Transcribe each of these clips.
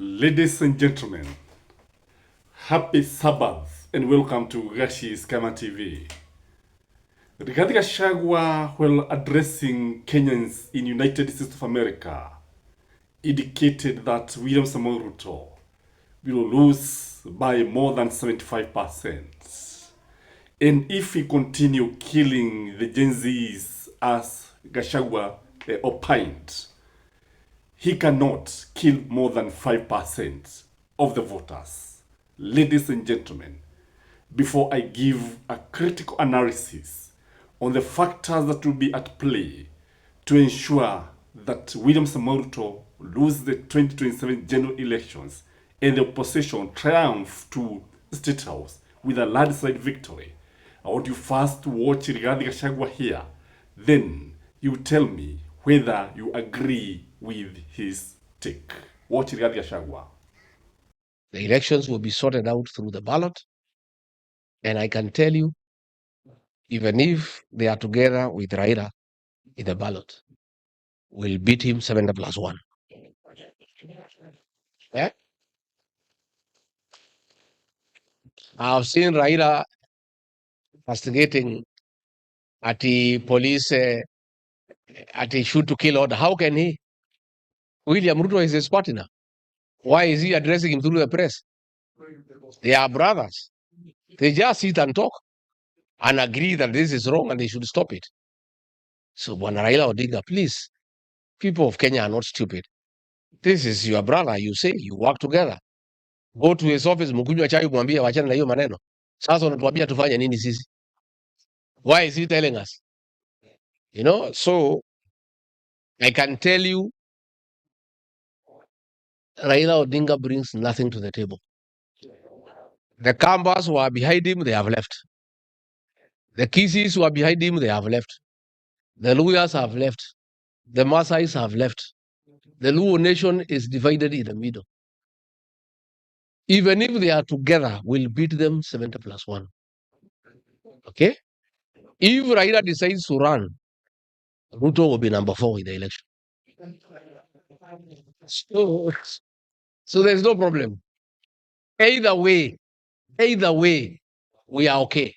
Ladies and gentlemen, happy Sabbath and welcome to Gashi's Kama TV. Rigathi Gachagua, while addressing Kenyans in United States of America, indicated that William Samoei Ruto will lose by more than 75%. And if he continue killing the Gen Zs as Gachagua opined, he cannot kill more than 5% of the voters. Ladies and gentlemen, before I give a critical analysis on the factors that will be at play to ensure that William Samoei Ruto lose the 2027 general elections and the opposition triumph to State House with a landslide victory, I want you first to watch Rigathi Gachagua here. Then you tell me whether you agree with his take. Watch Rigathi Gachagua. The elections will be sorted out through the ballot. And I can tell you, even if they are together with Raila in the ballot, we'll beat him 70+1. Yeah? I've seen Raila castigating at the police, at the shoot to kill order. How can he? William Ruto is his partner. Why is he addressing him through the press? They are brothers. They just sit and talk and agree that this is wrong and they should stop it. So, when Raila Odinga, please, people of Kenya are not stupid. This is your brother, you say, you work together. Go to his office, mkunywa chai mwambie wachana na hiyo maneno. Sasa unatuambia tufanye nini sisi? Why is he telling us? You know, so I can tell you, Raila Odinga brings nothing to the table. The Kambas who are behind him, they have left. The Kisis who are behind him, they have left. The Luyas have left. The Masais have left. The Luo nation is divided in the middle. Even if they are together, we'll beat them 70+1. Okay? If Raila decides to run, Ruto will be number 4 in the election. So there's no problem. Either way, we are okay.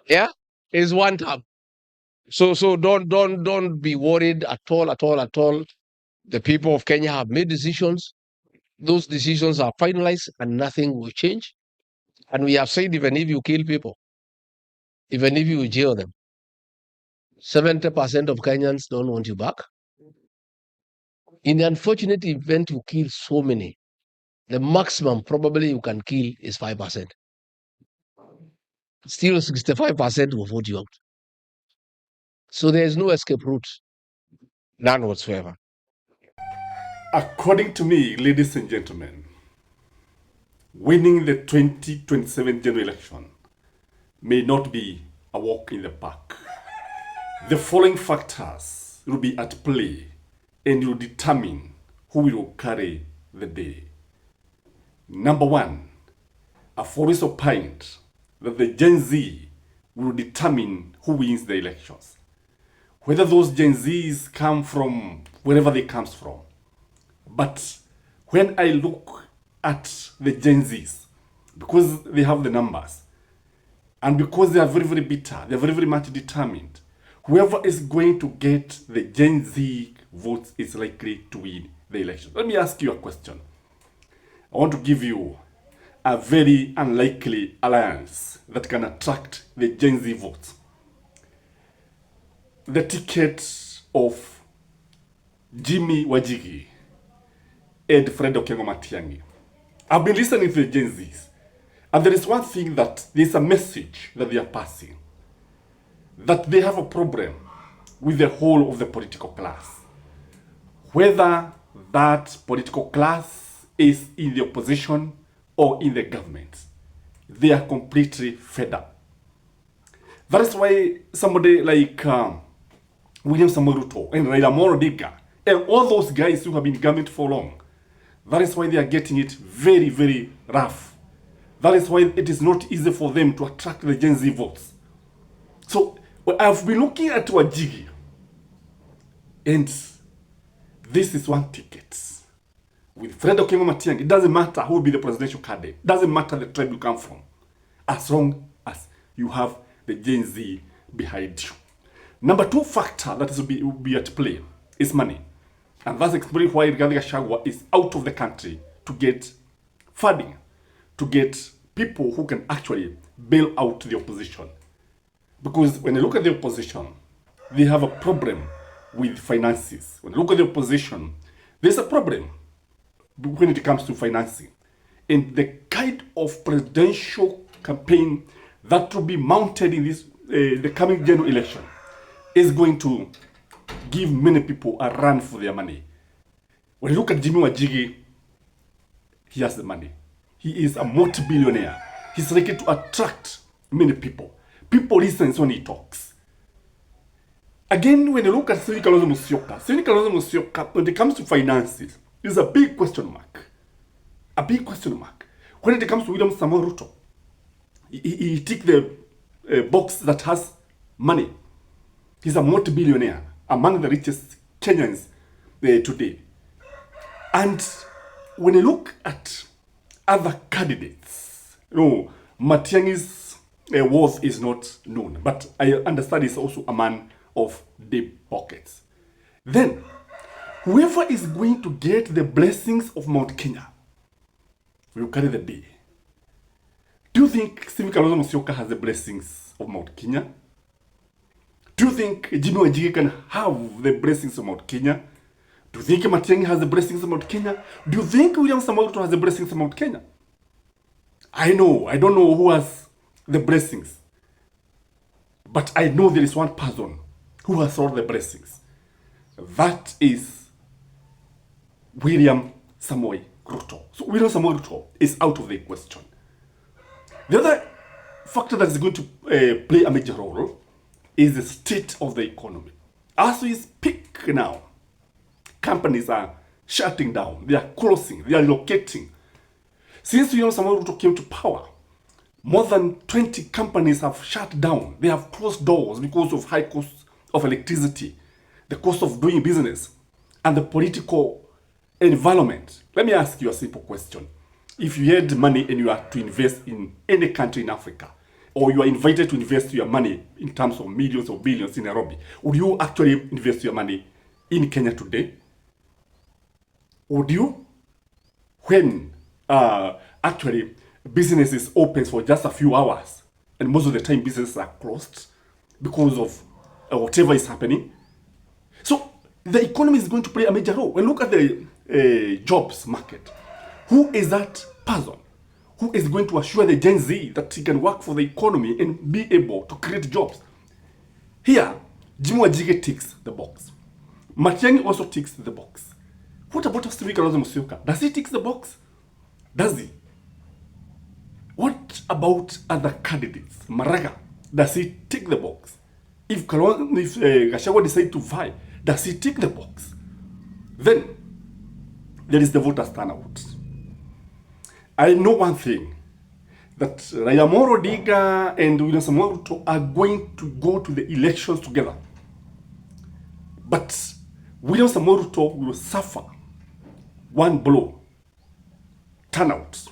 Yeah? It's one term. So don't be worried at all. The people of Kenya have made decisions. Those decisions are finalized and nothing will change. And we have said, even if you kill people, even if you jail them, 70% of Kenyans don't want you back. In the unfortunate event you kill so many, the maximum probably you can kill is 5%. Still 65% will vote you out. So there is no escape route. None whatsoever. According to me, ladies and gentlemen, winning the 2027 general election may not be a walk in the park. The following factors will be at play and will determine who will carry the day. Number one, I've always opined that the Gen Z will determine who wins the elections. Whether those Gen Zs come from wherever they come from. But when I look at the Gen Zs, because they have the numbers, and because they are very, very bitter, they are very, very much determined, whoever is going to get the Gen Z votes is likely to win the election. Let me ask you a question. I want to give you a very unlikely alliance that can attract the Gen Z votes. The ticket of Jimmy Wajigi and Fred Okengo Matiang'i. I've been listening to the Gen Zs, and there is one thing that there's a message that they are passing, that they have a problem with the whole of the political class. Whether that political class is in the opposition or in the government, they are completely fed up. That is why somebody like William Samoei Ruto and Raila Odinga and all those guys who have been in government for long, that is why they are getting it very, very rough. That is why it is not easy for them to attract the Gen Z votes. So I've been looking at Wajigi, and this is one ticket with Fred Okengo Matiang'i, it doesn't matter who will be the presidential candidate. It doesn't matter the tribe you come from, as long as you have the Gen Z behind you. Number two factor that will be at play is money. And that's explained why Rigathi Gachagua is out of the country to get funding, to get people who can actually bail out the opposition. Because when you look at the opposition, they have a problem with finances. When you look at the opposition, there's a problem when it comes to financing. And the kind of presidential campaign that will be mounted in this the coming general election is going to give many people a run for their money. When you look at Jimmy Wajigi, he has the money. He is a multi-billionaire. He's likely to attract many people. People listen when he talks. Again, when you look at Senator Kalonzo Musyoka, when it comes to finances, is a big question mark. A big question mark. When it comes to William Samoei Ruto, he tick the box that has money. He's a multi-billionaire, among the richest Kenyans today. And when you look at other candidates, Matiang'i's worth is not known, but I understand he's also a man of deep pockets. Then, whoever is going to get the blessings of Mount Kenya will carry the day. Do you think Stephen Kalonzo Musyoka has the blessings of Mount Kenya? Do you think Jimmy Wajigi can have the blessings of Mount Kenya? Do you think Matiang'i has the blessings of Mount Kenya? Do you think William Samoei Ruto has the blessings of Mount Kenya? I don't know who has the blessings. But I know there is one person who has all the blessings. That is William Samoei Ruto. So William Samoei Ruto is out of the question. The other factor that is going to play a major role is the state of the economy. As we speak now, companies are shutting down, they are closing, they are relocating. Since William Samoei Ruto came to power, more than 20 companies have shut down. They have closed doors because of high costs of electricity, the cost of doing business, and the political environment. Let me ask you a simple question. If you had money and you are to invest in any country in Africa, or you are invited to invest your money in terms of millions or billions in Nairobi, would you actually invest your money in Kenya today? Would you? When actually businesses open for just a few hours and most of the time businesses are closed because of whatever is happening. So the economy is going to play a major role. When you look at the jobs market, who is that person who is going to assure the Gen Z that he can work for the economy and be able to create jobs? Here, Jimmy Wajigi ticks the box. Matiang'i also ticks the box. What about Stephen Kalonzo Musyoka? Does he tick the box? Does he? What about other candidates? Maraga, does he tick the box? If Gachagua decides to vie, does he tick the box? Then, there is the voters turnout. I know one thing, that Raila Odinga and William Samoei Ruto are going to go to the elections together. But William Samoei Ruto will suffer one blow: turnout.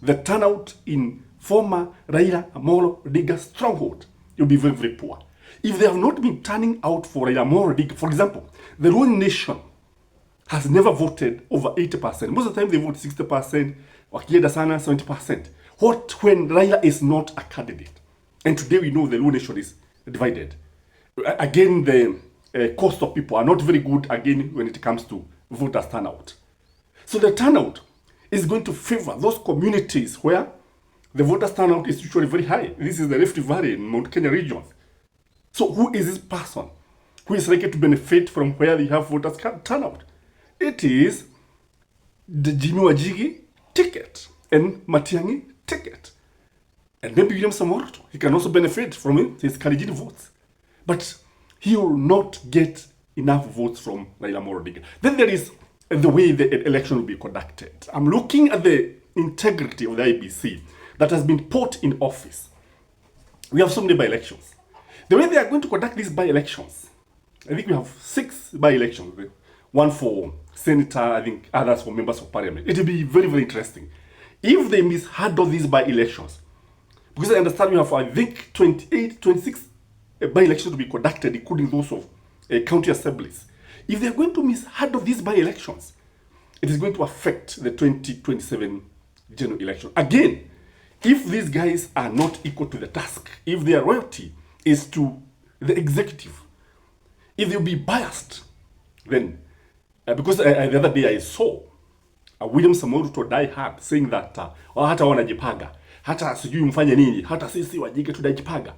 The turnout in former Raila Amolo Odinga's stronghold will be very, very poor. If they have not been turning out for Raila Amolo Odinga, for example, the ruling nation has never voted over 80%. Most of the time they vote 60%, wakienda sana 70%. What when Raila is not a candidate? And today we know the ruling nation is divided. Again, the cost of people are not very good again when it comes to voters turnout. So the turnout is going to favor those communities where the voters turnout is usually very high. This is the Rift Valley in Mount Kenya region. So who is this person who is likely to benefit from where they have voters turnout? It is the Jimmy Wajigi ticket and Matiang'i ticket. And maybe William Samoei Ruto, he can also benefit from it, his Kalenjin votes. But he will not get enough votes from Raila Odinga. Then there is the way the election will be conducted. I'm looking at the integrity of the IBC that has been put in office. We have so many by-elections. The way they are going to conduct these by-elections, I think we have 6 by-elections. One for senator, I think others for members of parliament. It will be very, very interesting. If they mishandle these by-elections, because I understand you have, I think, 28, 26 by-elections to be conducted, including those of county assemblies. If they're going to mishandle these by-elections, it is going to affect the 2027 general election. Again, if these guys are not equal to the task, if their loyalty is to the executive, if they'll be biased, then, because the other day I saw William Samoei Ruto die hard saying that hata wanajipanga, hata sijui mfanye nini, hata sisi wajike tunajipanga.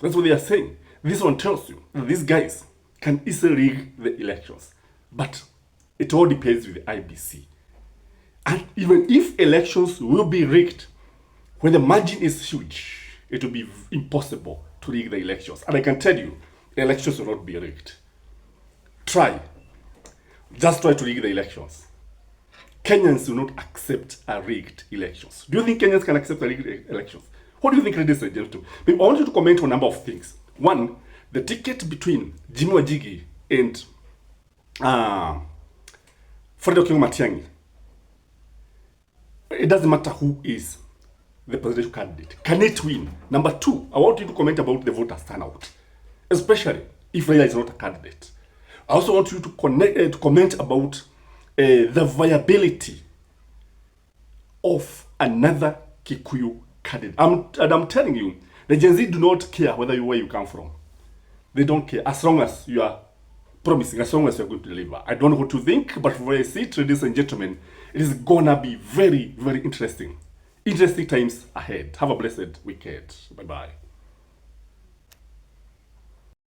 That's what they are saying. This one tells you that these guys can easily rig the elections. But it all depends with the IBC. And even if elections will be rigged, when the margin is huge, it will be impossible to rig the elections. And I can tell you, elections will not be rigged. Try. Just try to rig the elections. Kenyans will not accept a rigged elections. Do you think Kenyans can accept a rigged elections? What do you think, ladies and gentlemen? I want you to comment on a number of things. One, the ticket between Jimmy Wajigi and Fred Okengo Matiang'i. It doesn't matter who is the presidential candidate. Can it win? Number two, I want you to comment about the voters turnout, especially if Raila is not a candidate. I also want you to comment about the viability of another Kikuyu candidate. I'm telling you, the Gen Z do not care where you come from. They don't care as long as you are promising, as long as you're going to deliver. I don't know what to think, but for I see it, ladies and gentlemen, it is gonna be very, very interesting. Interesting times ahead. Have a blessed weekend. Bye-bye.